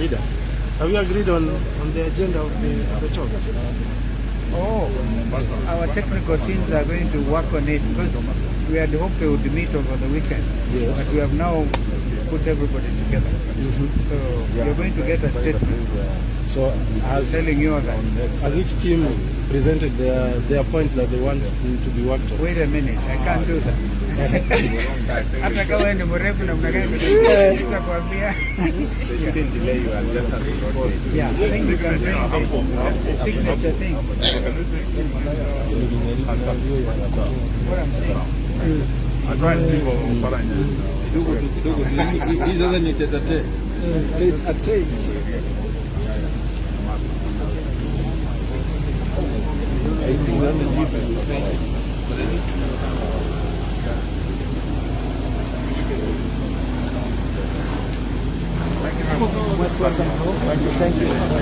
Leader, have you agreed on the agenda of the talks? Our technical teams are going to work on it because we had hoped they would meet over the weekend. Yes. But we have now put everybody together. So we are going to get a statement. So Telling you that. Has each team presented their points that they want to be worked on? Wait a minute, I can't do that. Hata kama wewe ni mrefu na mnagani nitakwambia. They shouldn't delay you and just have to Yeah, I think we can bring the signature thing. What I'm saying. I try and see for Paranya. He doesn't need A tate. Thank you.